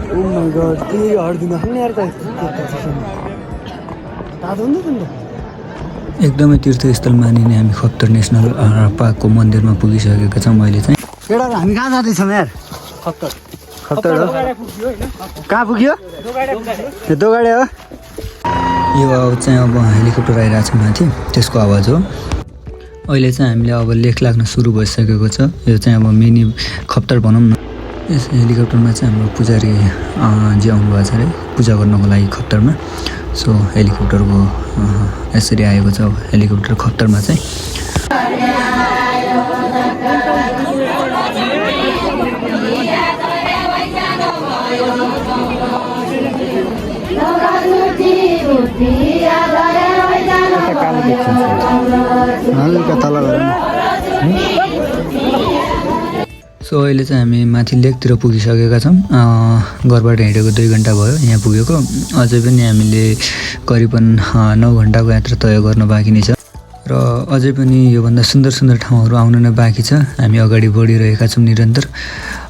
Oh my god, ये अर्जुन खाने यार एकदमै तीर्थस्थल मानिने हामी खप्तर नेसनल पार्कको मन्दिरमा पुगिसकेका छौँ अहिले चाहिँ। केटा हामी कहाँ जाँदैछौँ यार? खप्तर हो कहाँ पुग्यो? दोगाडे हो। यो अब चाहिँ अब हेलिकप्टर आइरहेको छ माथि, त्यसको आवाज हो। अहिले चाहिँ हामीले अब लेख लाग्न सुरु भइसकेको छ। यो चाहिँ अब मिनी खप्तर भनौँ न। यस हेलिकप्टरमा चाहिँ हाम्रो पुजारी जे आउनुभएको छ अरे पूजा गर्नको लागि खप्तरमा। सो हेलिकप्टरको यसरी आएको छ हेलिकप्टर खप्तरमा चाहिँ। सो अहिले चाहिँ हामी माथि लेकतिर पुगिसकेका छौँ। घरबाट हिँडेको 2 घन्टा भयो यहाँ पुगेको। अझै पनि हामीले करिबन 9 घन्टाको यात्रा तय गर्न बाँकी नै छ र अझै पनि योभन्दा सुन्दर सुन्दर ठाउँहरू आउनु नै बाँकी छ। हामी अगाडि बढिरहेका छौँ निरन्तर।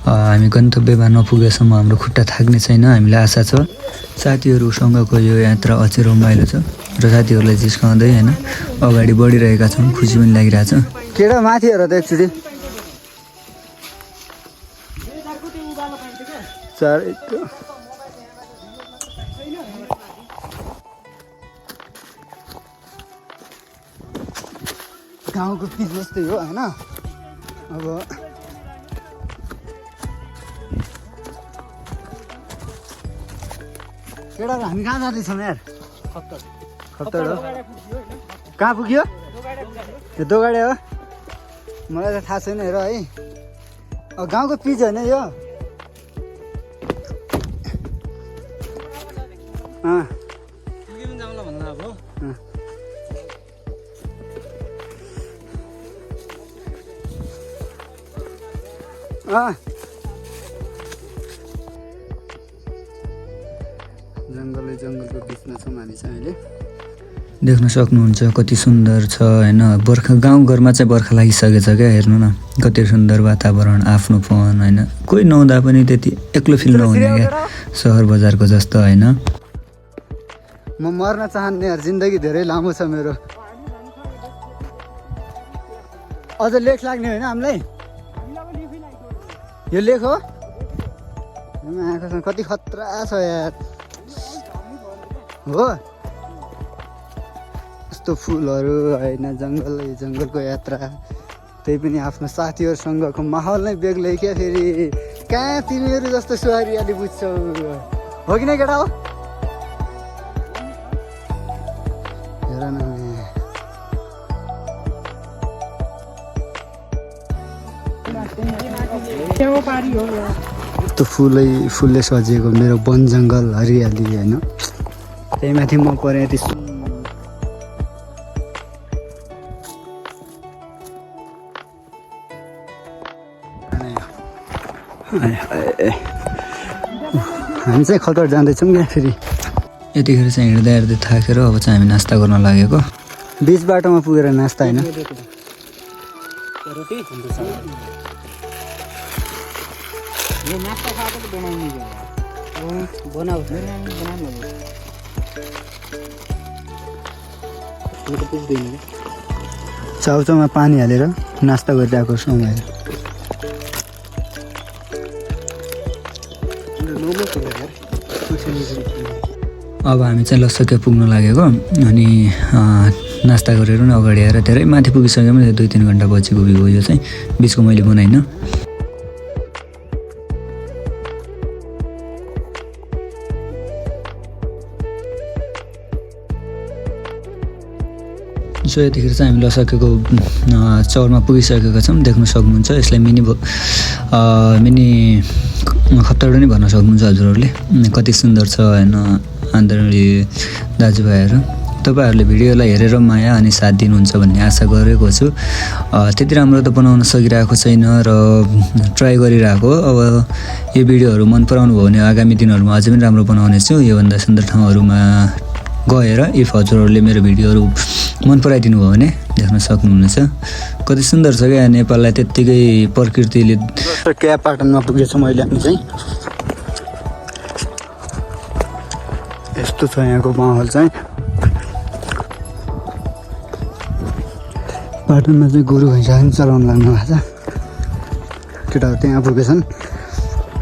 हामी गन्तव्यमा नपुगेसम्म हाम्रो खुट्टा थाक्ने छैन, हामीलाई आशा छ। साथीहरूसँगको यो यात्रा अझै रमाइलो छ र साथीहरूलाई जिस्काउँदै होइन अगाडि बढिरहेका छौँ। खुसी पनि लागिरहेछ। केटा माथि हेर त एकचोटि। गाउँको पिच जस्तै हो होइन। अब केटा हामी कहाँ जाँदैछौँ यार? खप्तर हो कहाँ पुग्यो? यो दोगाडे हो। मलाई त थाहा छैन हेर है। गाउँको पिच होइन यो। जङ्गलको बिचमा छौँ हामी चाहिँ अहिले। देख्न सक्नुहुन्छ कति सुन्दर छ होइन। बर्खा गाउँघरमा चाहिँ बर्खा लागिसकेको छ क्या। हेर्नु न कति सुन्दर वातावरण, आफ्नोपन होइन। कोही नहुँदा पनि त्यति एक्लो फिल नहुने क्या सहर बजारको जस्तो होइन। म मर्न चाहन्ने यार, जिन्दगी धेरै लामो छ मेरो। अझ लेख लाग्ने होइन हामीलाई? यो लेख हो आएको कति खतरा छ यार हो। यस्तो फुलहरू होइन, जङ्गलको यात्रा, त्यही पनि आफ्नो साथीहरूसँगको माहौल नै बेग्लै क्या। फेरि कहाँ तिमीहरू जस्तो सुहारियाली बुझ्छौ हो कि नै केटा हो? हेर न यस्तो फुलले सजिएको मेरो वन जङ्गल हरियाली होइन। त्यही माथि म परेँ यति हामी चाहिँ खतर जाँदैछौँ क्या। फेरि यतिखेर चाहिँ हिँड्दा हिँड्दै थाकेर अब चाहिँ हामी नास्ता गर्न लागेको। बिच बाटोमा पुगेर नास्ता होइन। चाउचाउमा पानी हालेर नास्ता गरिरहेको छौँ अहिले। अब हामी चाहिँ लसक्कै पुग्न लागेको। अनि नास्ता गरेर नि अगाडि आएर धेरै माथि पुगिसक्यो भने 2-3 घन्टा बचेको भ्यू हो यो चाहिँ। बिचको मैले बनाइनँ। सो यतिखेर चाहिँ हामी लसकेको चौरमा पुगिसकेका छौँ। देख्न सक्नुहुन्छ यसलाई मिनी खप्तर पनि भन्न सक्नुहुन्छ हजुरहरूले। कति सुन्दर छ होइन आन्दरणीय दाजुभाइहरू। तपाईँहरूले भिडियोलाई हेरेर माया अनि साथ दिनुहुन्छ भन्ने आशा गरेको छु। त्यति राम्रो त बनाउन सकिरहेको छैन र ट्राई गरिरहेको। अब यो भिडियोहरू मन पराउनु भयो भने आगामी दिनहरूमा अझै पनि राम्रो बनाउने छु। योभन्दा सुन्दर ठाउँहरूमा गएर इफ हजुरहरूले मेरो भिडियोहरू मन पराइदिनु भयो भने देख्न सक्नुहुनेछ। कति सुन्दर छ क्या नेपाललाई त्यत्तिकै प्रकृतिले। क्या पाटनमा पुगेछौँ अहिले हामी चाहिँ। यस्तो छ यहाँको माहौल चाहिँ। बाटोमा चाहिँ गोरु भैँसा पनि चलाउनु लाग्नु भएको छ। केटाहरू त्यहाँ पुगेछन्,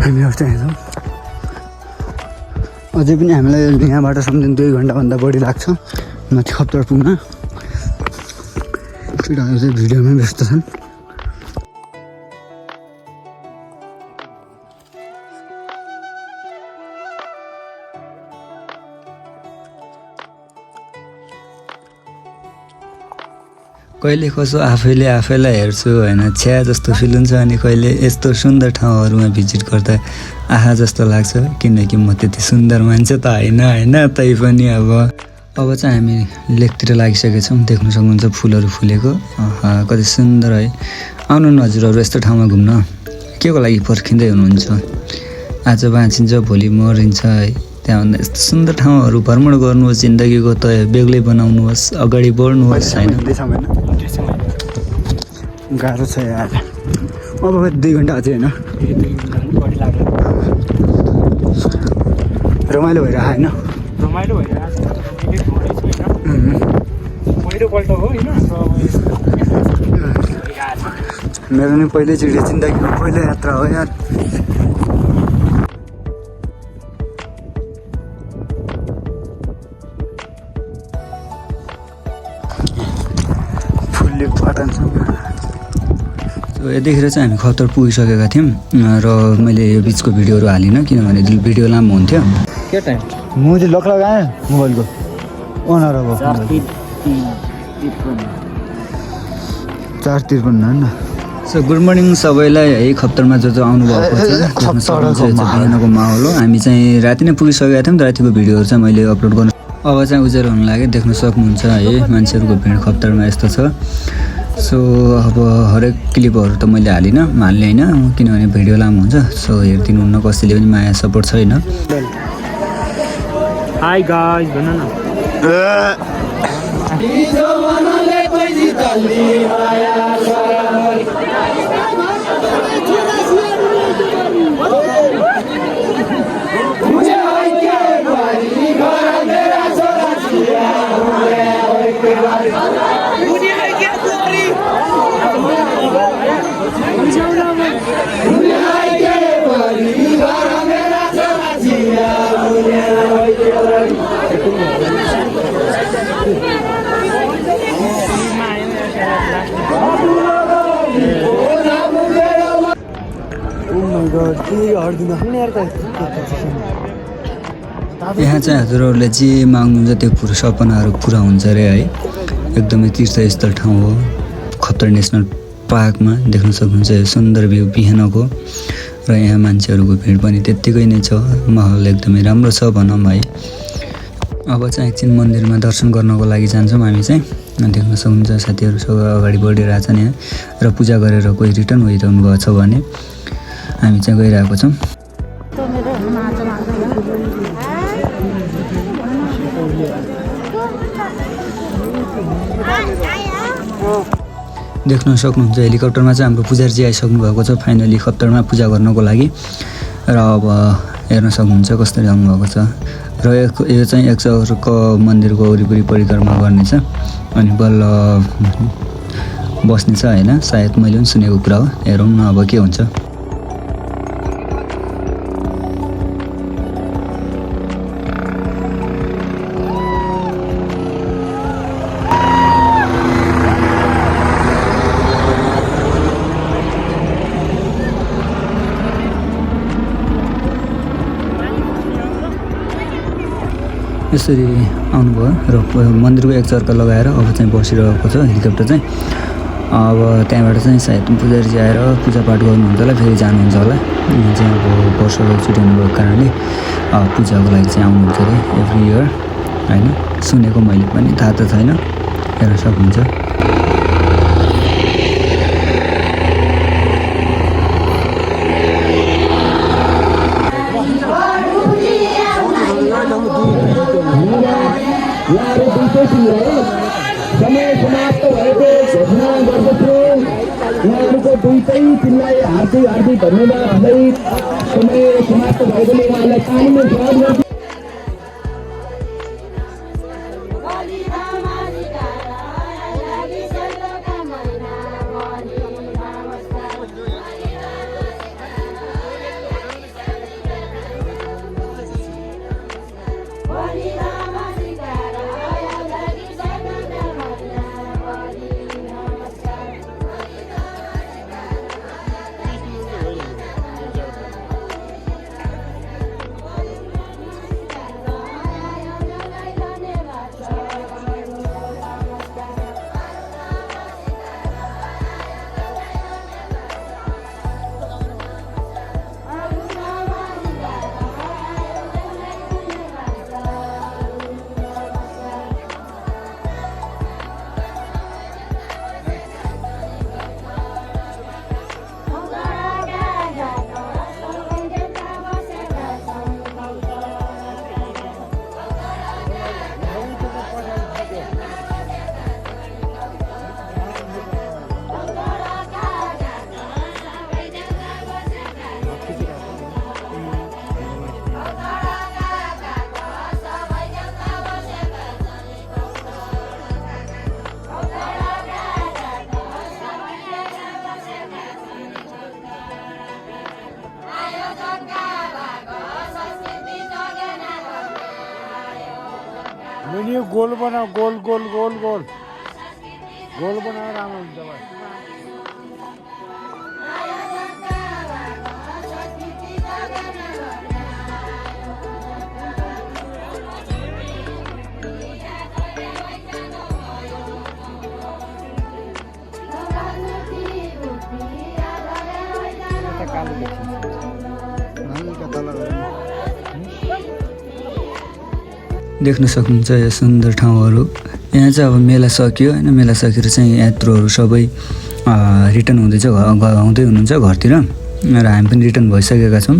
हामीहरू चाहिँ छौँ। अझै पनि हामीलाई यहाँबाट सम्झिनु 2 घन्टाभन्दा बढी लाग्छ माथि खप्तर पुग्न। केटाहरू चाहिँ भिडियोमै व्यस्त छन्। कहिले कसो आफैलाई हेर्छु होइन, छ्या जस्तो फिल हुन्छ। अनि कहिले यस्तो सुन्दर ठाउँहरूमा भिजिट गर्दा आहा जस्तो लाग्छ, किनकि म त्यति सुन्दर मान्छे त होइन तैपनि अब चाहिँ हामी लेकतिर लागिसकेछौँ। देख्न सक्नुहुन्छ फुलहरू फुलेको, कति सुन्दर है। आउनु न हजुरहरू यस्तो ठाउँमा घुम्न, के को लागि पर्खिँदै हुनुहुन्छ? आज बाँचिन्छ भोलि मरिन्छ है। त्यहाँभन्दा यस्तो सुन्दर ठाउँहरू भ्रमण गर्नुहोस्, जिन्दगीको तय बेग्लै बनाउनुहोस्, अगाडि बढ्नुहोस् होइन। गाह्रो छ यार, अब 2 घन्टा अझै होइन। रमाइलो भइरहेको होइन, रमाइलो भइरहेको छ। पहिलोपल्ट हो होइन, मेरो नि पहिलोचोटि जिन्दगीको पहिलो यात्रा हो यार। फुलले पठान्छ। यतिखेर चाहिँ हामी खप्तर पुगिसकेका थियौँ र मैले यो बिचको भिडियोहरू हालिनँ, किनभने भिडियो लामो हुन्थ्यो। के टाइम म चाहिँ लक लगाएँ मोबाइलको ओनर अब 4:53 होइन। सो गुड मर्निङ सबैलाई है। खप्तरमा जो आउनुभएको छ, बिहानको माहौल हो। हामी चाहिँ राति नै पुगिसकेका थियौँ। रातिको भिडियोहरू चाहिँ मैले अपलोड गर्नु, अब चाहिँ उज्यालो हुन लाग्यो। देख्न सक्नुहुन्छ है मान्छेहरूको भिड खप्तरमा यस्तो छ। सो अब हरेक क्लिपहरू त मैले हालिनँ, हाल्ने होइन, किनभने भिडियो लामो हुन्छ। सो हेरिदिनु हुन्न, कसैले पनि माया सपोर्ट छैन। हाई गाइस भन न। यहाँ चाहिँ हजुरहरूले जे माग्नुहुन्छ त्यो पुरा सपनाहरू पुरा हुन्छ अरे है। एकदमै तीर्थस्थल ठाउँ हो। खप्तर नेसनल पार्कमा देख्न सक्नुहुन्छ यो सुन्दर भ्यू बिहानको, र यहाँ मान्छेहरूको भिड पनि त्यत्तिकै नै छ। माहौल एकदमै राम्रो छ भनौँ है। अब चाहिँ एकछिन मन्दिरमा दर्शन गर्नको लागि जान्छौँ हामी चाहिँ। देख्न सक्नुहुन्छ साथीहरूसँग अगाडि बढिरहेछन् यहाँ, र पूजा गरेर कोही रिटर्न भइरहनु भएको छ भने हामी चाहिँ गइरहेको छौँ। देख्न सक्नुहुन्छ हेलिकप्टरमा चाहिँ हाम्रो पुजारीजी आइसक्नु भएको छ फाइनली खप्तरमा पूजा गर्नको लागि। र अब हेर्न सक्नुहुन्छ कसरी आउनुभएको छ। र यो चाहिँ 100 मन्दिरको वरिपरि परिक्रमा गर्नेछ, अनि बल्ल बस्नेछ होइन। सायद मैले पनि सुनेको कुरा हो, हेरौँ न अब के हुन्छ। यसरी आउनुभयो र मन्दिरको एक चर्का लगाएर अब चाहिँ बसिरहेको छ हेलिकप्टर चाहिँ। अब त्यहाँबाट चाहिँ सायद पुजारीजी आएर पूजापाठ गर्नुहुन्छ होला, फेरि जानुहुन्छ होला। यहाँ चाहिँ अब वर्षको एकचोटि हुनुभएको कारणले पूजाको लागि चाहिँ आउनुहुन्छ अरे एभ्री इयर होइन। सुनेको मैले पनि, थाहा त छैन, हेर्न सक्नुहुन्छ। समय समाप्त भएको घोषणा गर्दछु। उहाँहरूको दुईटै टिमलाई हार्दिक धन्यवाद भन्दै समय समाप्त भएकोले उहाँलाई कानुनी स्वागत गर्छु। मैले यो गोल बनाऊ goal goal goal goal goal बनाएर राम्रो हुन्छ भाइ हल्का तल गएर देख्न सक्नुहुन्छ यो सुन्दर ठाउँहरू। यहाँ चाहिँ अब मेला सकियो होइन, मेला सकेर चाहिँ यात्रुहरू सबै रिटर्न हुँदैछ, हुँदै हुनुहुन्छ घरतिर र हामी पनि रिटर्न भइसकेका छौँ।